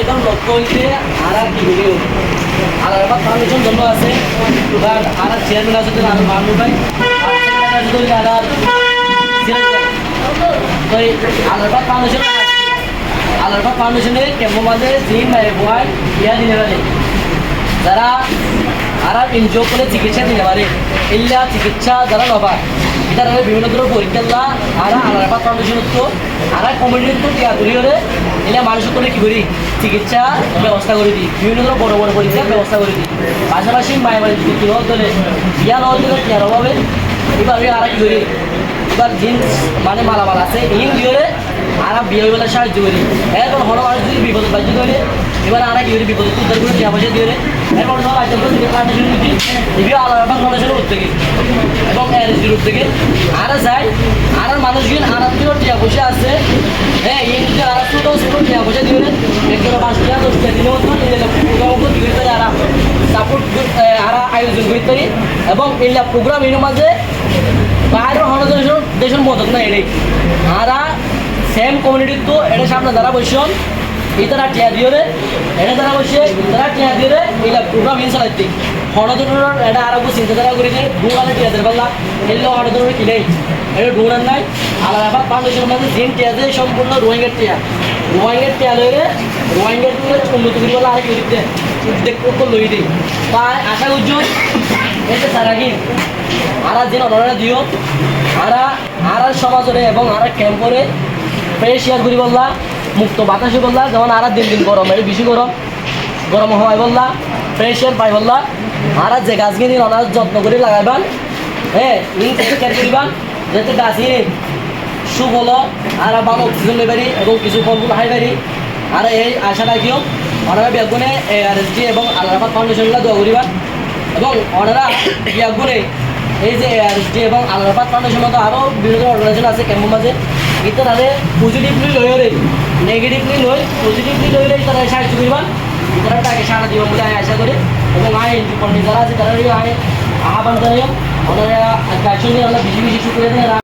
এখন লক্ষ্য হইতে আর কি ভিডিও আর আবার ফাউন্ডেশন জন্য আছে এবার আর চেয়ারম্যান আছে আর মামুন ভাই আর তো এই আলারবাদ ফাউন্ডেশন আলারবাদ ফাউন্ডেশনের কেমন মাঝে জিম বয় ইয়া দিনে পারে যারা আর এনজিও করে চিকিৎসা দিতে পারে এল্লা চিকিৎসা যারা নবা এটা বিভিন্ন ধরনের পরীক্ষা আর আলারবাদ ফাউন্ডেশন তো আর কমিটির তো টিয়া তুলি হলে এলে মানুষের করে কী করি চিকিৎসা ব্যবস্থা করে দিই বিভিন্ন ধরনের বড় বড় পরীক্ষার ব্যবস্থা করে দিই পাশাপাশি মায়ের বাড়ি যদি কী হলে বিয়া না হলে টিয়ার অভাবে এবার আমি আর কি করি এবার জিন্স মানে মালামাল আছে ইন দিয়ে আর বিয়ে বেলা সাহায্য করি এরপর হলো মানুষ যদি বিপদ বাহ্য করে এবার আর কি করি বিপদ উদ্ধার করে টিয়া পয়সা দিয়ে এরপর সব আইটেম ফাউন্ডেশন দিবি আলাদা ফাউন্ডেশনের উদ্যোগে এবং এনএসডির উদ্যোগে আর যাই আর মানুষজন আর টিয়া পয়সা আছে হ্যাঁ এই আর ছোটো ছোটো টিয়া পয়সা দিয়ে একজন 5 টাকা 10 টাকা দিনের মতো দিয়ে আর সাপোর্ট আর আয়োজন করতে এবং এই প্রোগ্রাম এর মাঝে বাইরের হনদেশন দেশের মদত না এটাই আর সেম কমিউনিটির তো এটা সামনে যারা বসছেন এই তারা টিয়া দিয়ে এটা তারা বসে তারা টিয়া দিয়ে এই প্রোগ্রাম ইন চালাইতে হনদনের এটা আর চিন্তাধারা করে দিয়ে ডুড়ালে টিয়াদের পাল্লা এলে হনদনের কিনে এটা ডুড়ার নাই আলাদাবাদ ফাউন্ডেশনের মাঝে জিন টিয়া দিয়ে সম্পূর্ণ রোহিঙ্গের টিয়া লইলে রোহিঙ্গের উন্নত করি বলে আরেক দিতে উদ্যোগ লই দিই তাই আশা করছি এতে তারা কি আর যেন অনারা দিও আর সমাজরে এবং আর ক্যাম্পরে ফ্রেশ এয়ার করি বললা মুক্ত বাতাসে বললা যেমন আর দিন দিন গরম এটা বেশি গরম হয় বললা ফ্রেশ এয়ার পাই বললা আর যে গাছ কিনে অনার যত্ন করে লাগাইবান হ্যাঁ ইন কেয়ার করিবান যাতে গাছ সুখ হলো আর বাম অক্সিজেন লই পারি এবং কিছু ফলফুল খাই পারি আর এই আশা রাখিও ওনারা বেগুনে ARSD এবং আলাদাবাদ ফাউন্ডেশনগুলো দোয়া করিবা এবং ওনারা বেগুনে এই যে ARSD এবং আলাদাবাদ ফাউন্ডেশন মতো আরও বিভিন্ন অর্গানাইজেশন আছে ক্যাম্পের মাঝে কিন্তু তাদের পজিটিভলি লইরে নেগেটিভলি লই পজিটিভলি লইরে তারা সাহায্য করিবা তারা তাকে সারা দিব বলে আমি আশা করি এবং আয় পণ্ডিত যারা আছে তারা আয় আহ্বান জানাই ওনারা গাছ নিয়ে বেশি বেশি শুক্রিয়া